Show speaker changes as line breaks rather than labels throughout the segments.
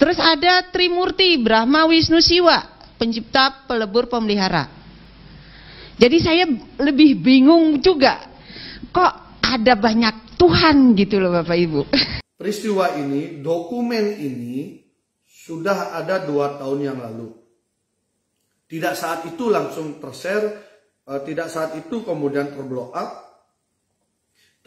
Terus ada Trimurti, Brahma, Wisnu, Siwa, pencipta, pelebur, pemelihara. Jadi saya lebih bingung juga, kok ada banyak Tuhan gitu loh Bapak Ibu.
Peristiwa ini, dokumen ini sudah ada 2 tahun yang lalu. Tidak saat itu langsung tershare, tidak saat itu kemudian terblow up,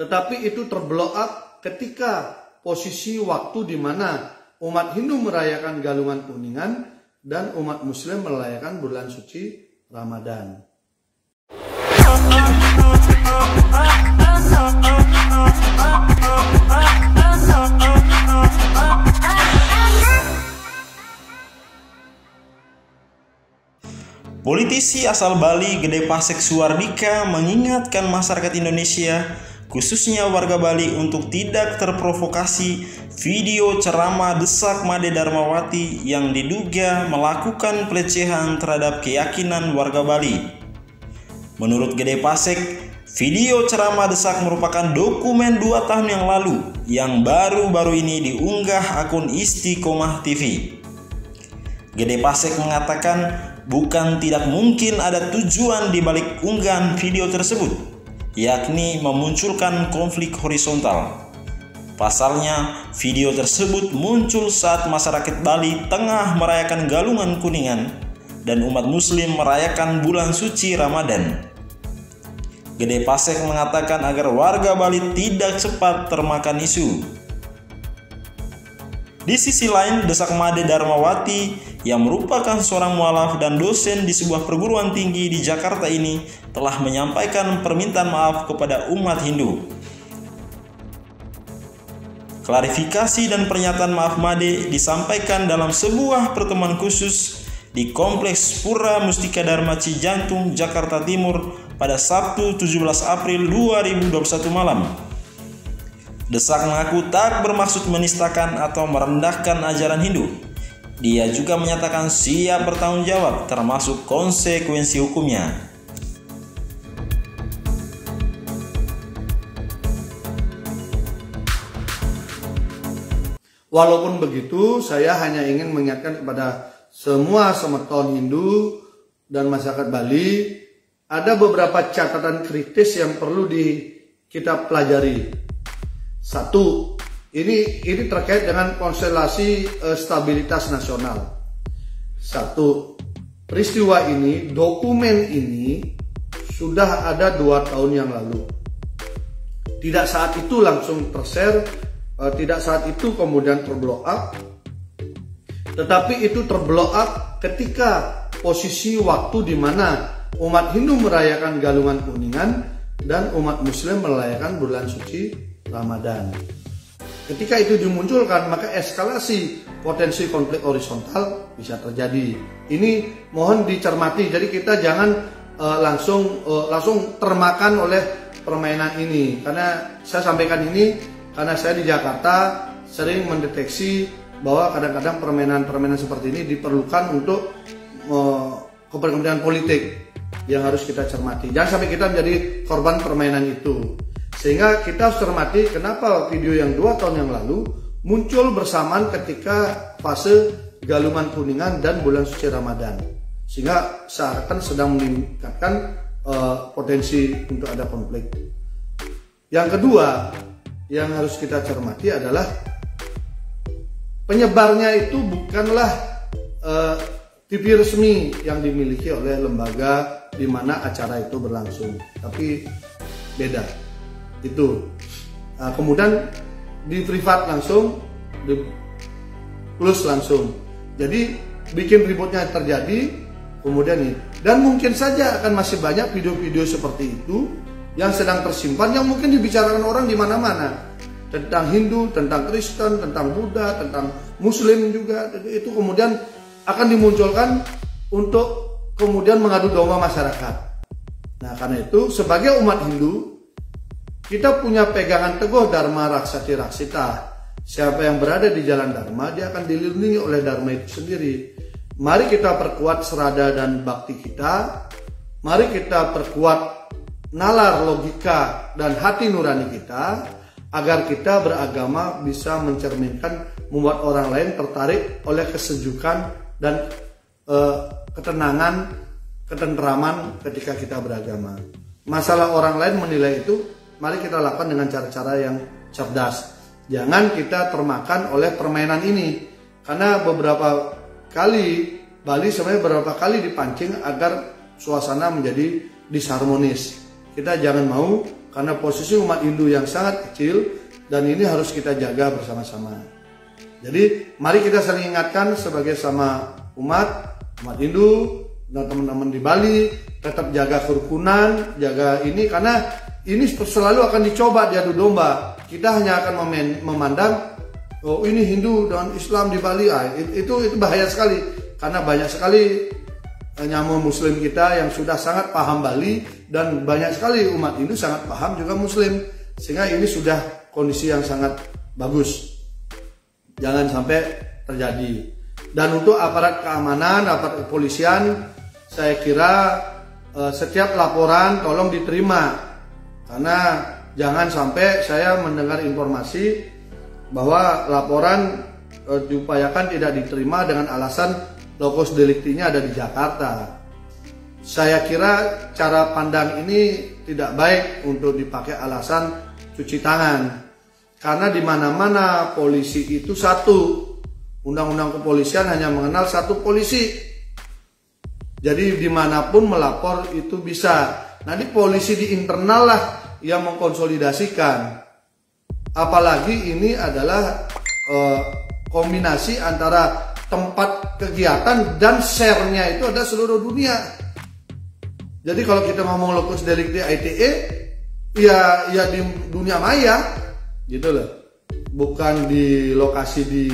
tetapi itu terblow up ketika posisi waktu di mana umat Hindu merayakan Galungan Kuningan dan umat Muslim merayakan bulan suci Ramadan.
Politisi asal Bali Gede Pasek Suardika mengingatkan masyarakat Indonesia, khususnya warga Bali, untuk tidak terprovokasi video ceramah Desak Made Darmawati yang diduga melakukan pelecehan terhadap keyakinan warga Bali. Menurut Gede Pasek, video ceramah Desak merupakan dokumen 2 tahun yang lalu yang baru-baru ini diunggah akun Istiqomah TV. Gede Pasek mengatakan bukan tidak mungkin ada tujuan di balik unggahan video tersebut, yakni memunculkan konflik horizontal. Pasalnya, video tersebut muncul saat masyarakat Bali tengah merayakan Galungan Kuningan dan umat Muslim merayakan bulan suci Ramadan. Gede Pasek mengatakan agar warga Bali tidak cepat termakan isu. Di sisi lain, Desak Made Darmawati yang merupakan seorang mualaf dan dosen di sebuah perguruan tinggi di Jakarta ini telah menyampaikan permintaan maaf kepada umat Hindu. Klarifikasi dan pernyataan maaf Made disampaikan dalam sebuah pertemuan khusus di Kompleks Pura Mustika Dharma Cijantung, Jakarta Timur pada Sabtu 17 April 2021 malam. Desak mengaku tak bermaksud menistakan atau merendahkan ajaran Hindu. Dia juga menyatakan siap bertanggung jawab termasuk konsekuensi hukumnya.
Walaupun begitu, saya hanya ingin mengingatkan kepada semua semeton Hindu dan masyarakat Bali, ada beberapa catatan kritis yang perlu kita pelajari. 1, ini terkait dengan konstelasi stabilitas nasional. 1, peristiwa ini, dokumen ini sudah ada 2 tahun yang lalu. Tidak saat itu langsung tershare, tidak saat itu kemudian terblow up, tetapi itu terblow up ketika posisi waktu di mana umat Hindu merayakan Galungan Kuningan dan umat Muslim merayakan bulan suci Ramadan. Ketika itu dimunculkan, maka eskalasi potensi konflik horizontal bisa terjadi. Ini mohon dicermati. Jadi kita jangan langsung termakan oleh permainan ini. Karena saya sampaikan ini karena saya di Jakarta sering mendeteksi bahwa kadang-kadang permainan-permainan seperti ini diperlukan untuk kepentingan politik yang harus kita cermati. Jangan sampai kita menjadi korban permainan itu. Sehingga kita harus cermati kenapa video yang 2 tahun yang lalu muncul bersamaan ketika fase Galungan Kuningan dan bulan suci Ramadan. Sehingga seakan sedang meningkatkan potensi untuk ada konflik. Yang kedua yang harus kita cermati adalah penyebarnya itu bukanlah TV resmi yang dimiliki oleh lembaga di mana acara itu berlangsung, tapi beda. Itu kemudian di privat langsung, di plus langsung, jadi bikin ributnya terjadi. Kemudian ini, dan mungkin saja akan masih banyak video-video seperti itu yang sedang tersimpan, yang mungkin dibicarakan orang di mana-mana, tentang Hindu, tentang Kristen, tentang Buddha, tentang Muslim juga. Itu kemudian akan dimunculkan untuk kemudian mengadu domba masyarakat. Nah, karena itu sebagai umat Hindu kita punya pegangan teguh Dharma Raksati Raksita. Siapa yang berada di jalan Dharma, dia akan dilindungi oleh Dharma itu sendiri. Mari kita perkuat serada dan bakti kita. Mari kita perkuat nalar, logika, dan hati nurani kita. agar kita beragama bisa mencerminkan, membuat orang lain tertarik oleh kesejukan dan ketenangan, ketentraman ketika kita beragama. Masalah orang lain menilai itu, mari kita lakukan dengan cara-cara yang cerdas. Jangan kita termakan oleh permainan ini, karena beberapa kali Bali sebenarnya beberapa kali dipancing agar suasana menjadi disharmonis. Kita jangan mau, karena posisi umat Hindu yang sangat kecil dan ini harus kita jaga bersama-sama. Jadi mari kita saling ingatkan sebagai sama umat Hindu dan teman-teman di Bali, tetap jaga kerukunan, jaga ini, karena ini selalu akan dicoba diadu domba. Kita hanya akan memandang, oh ini Hindu dan Islam di Bali, itu bahaya sekali. Karena banyak sekali nyamu Muslim kita yang sudah sangat paham Bali, dan banyak sekali umat Hindu sangat paham juga Muslim, sehingga ini sudah kondisi yang sangat bagus. Jangan sampai terjadi. Dan untuk aparat keamanan, aparat kepolisian, saya kira setiap laporan tolong diterima, karena jangan sampai saya mendengar informasi bahwa laporan diupayakan tidak diterima dengan alasan lokus deliktinya ada di Jakarta. Saya kira cara pandang ini tidak baik untuk dipakai alasan cuci tangan, karena di mana-mana polisi itu satu. Undang-undang kepolisian hanya mengenal satu polisi. Jadi dimanapun melapor itu bisa. Nanti polisi di internal lah yang mengkonsolidasikan. Apalagi ini adalah kombinasi antara tempat kegiatan dan share-nya itu ada seluruh dunia. Jadi kalau kita ngomong lokus delikti ITE, ya di dunia maya, gitu loh. Bukan di lokasi di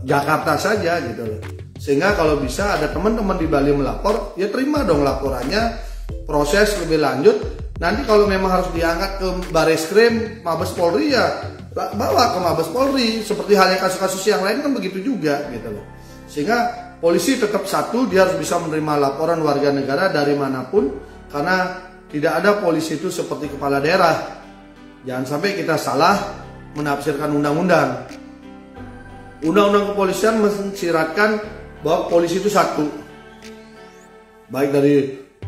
Jakarta saja, gitu loh. Sehingga kalau bisa ada teman-teman di Bali melapor, ya terima dong laporannya, proses lebih lanjut. Nanti kalau memang harus diangkat ke Bareskrim, Mabes Polri, ya bawa ke Mabes Polri, seperti halnya kasus-kasus yang lain kan begitu juga, gitu loh. Sehingga polisi tetap satu, dia harus bisa menerima laporan warga negara dari manapun, karena tidak ada polisi itu seperti kepala daerah. Jangan sampai kita salah menafsirkan undang-undang. Undang-undang kepolisian mensyaratkan bahwa polisi itu satu, baik dari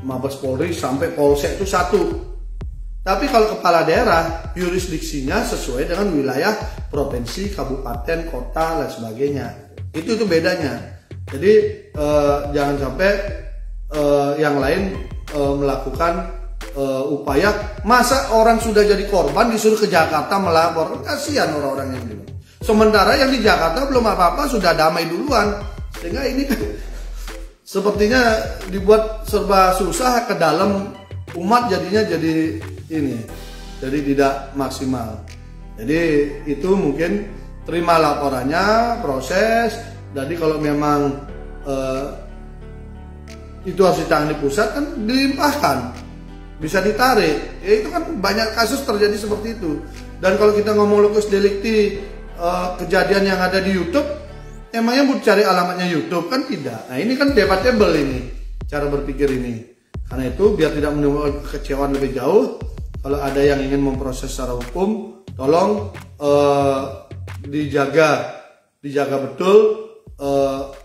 Mabes Polri sampai Polsek itu satu. Tapi kalau kepala daerah, yurisdiksinya sesuai dengan wilayah provinsi, kabupaten, kota, dan sebagainya. Itu bedanya. Jadi jangan sampai yang lain melakukan upaya. Masa orang sudah jadi korban disuruh ke Jakarta melapor? Kasihan orang-orang yang gitu. Sementara yang di Jakarta belum apa-apa sudah damai duluan. Sehingga ini kan sepertinya dibuat serba susah ke dalam umat, jadinya jadi ini, jadi tidak maksimal. Jadi itu mungkin terima laporannya, proses. Jadi kalau memang itu harus ditangani pusat, kan dilimpahkan, bisa ditarik. Ya itu kan banyak kasus terjadi seperti itu. Dan kalau kita ngomong lokus delikti, kejadian yang ada di YouTube, emangnya mau cari alamatnya YouTube? Kan tidak. Nah ini kan debatable ini, cara berpikir ini. Karena itu biar tidak menimbulkan kekecewaan lebih jauh, kalau ada yang ingin memproses secara hukum, tolong dijaga betul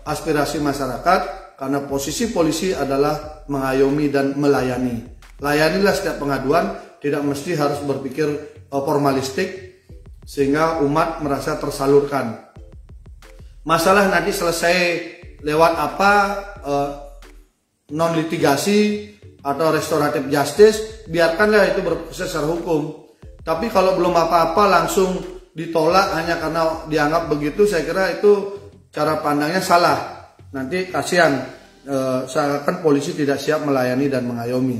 aspirasi masyarakat, karena posisi polisi adalah mengayomi dan melayani. Layanilah setiap pengaduan, tidak mesti harus berpikir formalistik sehingga umat merasa tersalurkan. Masalah nanti selesai lewat apa, non litigasi atau restoratif justice, biarkanlah itu berproses secara hukum. Tapi kalau belum apa-apa langsung ditolak hanya karena dianggap begitu, saya kira itu cara pandangnya salah. Nanti kasihan, seakan polisi tidak siap melayani dan mengayomi.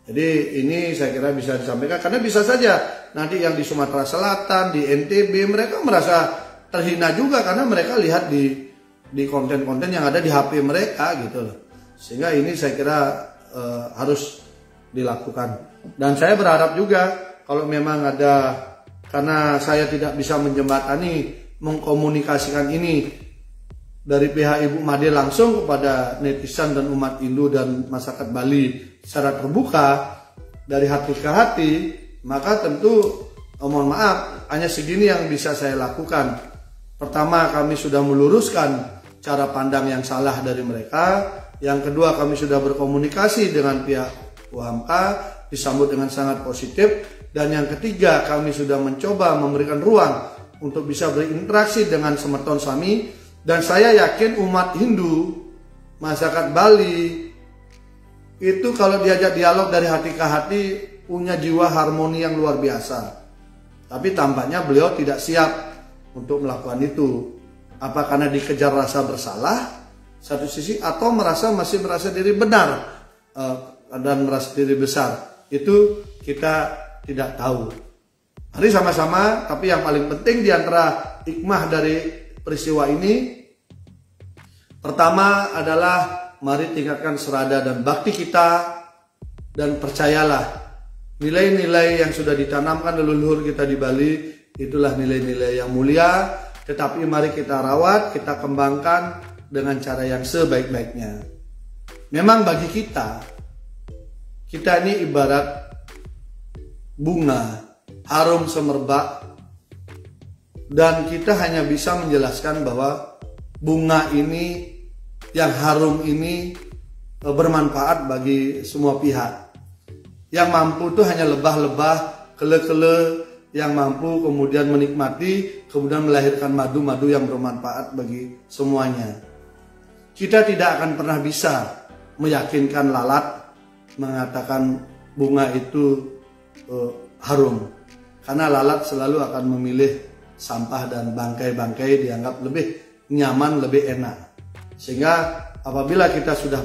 Jadi ini saya kira bisa disampaikan, karena bisa saja nanti yang di Sumatera Selatan, di NTB, mereka merasa terhina juga karena mereka lihat di konten-konten yang ada di HP mereka, gitu loh. Sehingga ini saya kira harus dilakukan. Dan saya berharap juga kalau memang ada, karena saya tidak bisa menjembatani, mengkomunikasikan ini dari pihak Ibu Made langsung kepada netizen dan umat Hindu dan masyarakat Bali secara terbuka dari hati ke hati, maka tentu mohon maaf, hanya segini yang bisa saya lakukan. Pertama, kami sudah meluruskan cara pandang yang salah dari mereka. Yang kedua, kami sudah berkomunikasi dengan pihak UHMK, disambut dengan sangat positif. Dan yang ketiga, kami sudah mencoba memberikan ruang untuk bisa berinteraksi dengan semeton Sami. Dan saya yakin umat Hindu, masyarakat Bali, itu kalau diajak dialog dari hati ke hati, punya jiwa harmoni yang luar biasa. Tapi tampaknya beliau tidak siap untuk melakukan itu. Apa karena dikejar rasa bersalah satu sisi, atau masih merasa diri benar dan merasa diri besar? Itu kita tidak tahu. Mari sama-sama, tapi yang paling penting di antara hikmah dari peristiwa ini, pertama adalah mari tingkatkan serada dan bakti kita, dan percayalah nilai-nilai yang sudah ditanamkan leluhur kita di Bali itulah nilai-nilai yang mulia, tetapi mari kita rawat, kita kembangkan dengan cara yang sebaik-baiknya. Memang bagi kita ini ibarat bunga harum semerbak, dan kita hanya bisa menjelaskan bahwa bunga ini yang harum ini bermanfaat bagi semua pihak. Yang mampu itu hanya lebah-lebah, kele-kele yang mampu kemudian menikmati, kemudian melahirkan madu-madu yang bermanfaat bagi semuanya. Kita tidak akan pernah bisa meyakinkan lalat mengatakan bunga itu harum, karena lalat selalu akan memilih sampah dan bangkai-bangkai dianggap lebih nyaman, lebih enak. Sehingga apabila kita sudah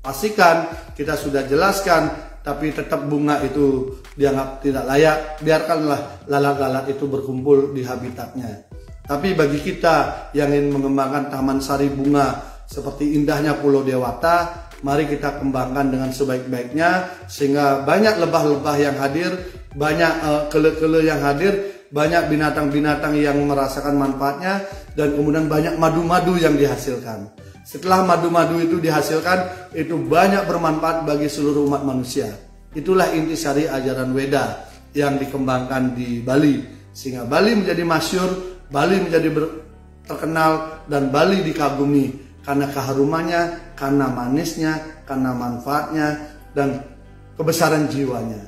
pastikan, kita sudah jelaskan, tapi tetap bunga itu dianggap tidak layak, biarkanlah lalat-lalat itu berkumpul di habitatnya. Tapi bagi kita yang ingin mengembangkan taman sari bunga seperti indahnya Pulau Dewata, mari kita kembangkan dengan sebaik-baiknya, sehingga banyak lebah-lebah yang hadir, banyak kele-kele yang hadir, banyak binatang-binatang yang merasakan manfaatnya, dan kemudian banyak madu-madu yang dihasilkan. Setelah madu-madu itu dihasilkan, itu banyak bermanfaat bagi seluruh umat manusia. Itulah intisari ajaran Weda yang dikembangkan di Bali, sehingga Bali menjadi masyhur, Bali menjadi terkenal, dan Bali dikagumi karena keharumannya, karena manisnya, karena manfaatnya, dan kebesaran jiwanya.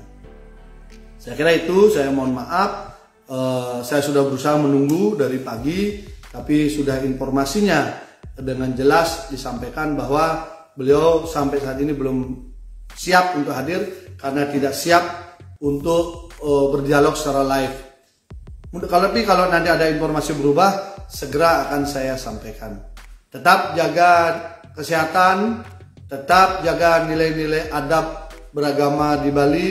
Saya kira itu, saya mohon maaf, saya sudah berusaha menunggu dari pagi, tapi sudah informasinya dengan jelas disampaikan bahwa beliau sampai saat ini belum siap untuk hadir karena tidak siap untuk berdialog secara live. Kalau nanti ada informasi berubah, segera akan saya sampaikan. Tetap jaga kesehatan, tetap jaga nilai-nilai adab beragama di Bali,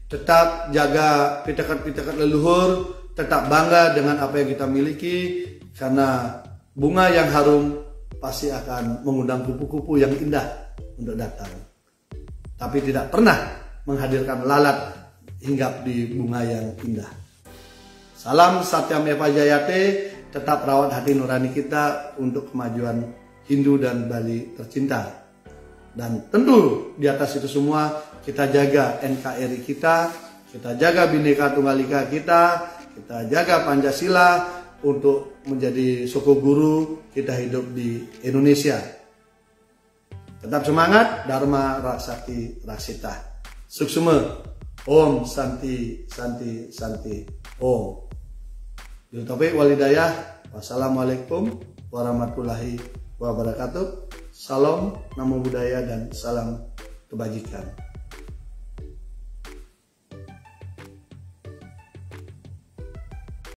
tetap jaga pitakat-pitakat leluhur, tetap bangga dengan apa yang kita miliki, karena bunga yang harum pasti akan mengundang kupu-kupu yang indah untuk datang. Tapi tidak pernah menghadirkan lalat hinggap di bunga yang indah. Salam Satyam Eva Jayate, tetap rawat hati nurani kita untuk kemajuan Hindu dan Bali tercinta. Dan tentu di atas itu semua kita jaga NKRI kita jaga Bhinneka Tunggal Ika kita jaga Pancasila, untuk menjadi suku guru kita hidup di Indonesia. Tetap semangat, Dharma Raksati Raksita. Suksema. Om Santi Santi Santi Om. Bil taufiq wal hidayah. Wassalamualaikum warahmatullahi wabarakatuh. Salam, namo buddhaya, dan salam kebajikan.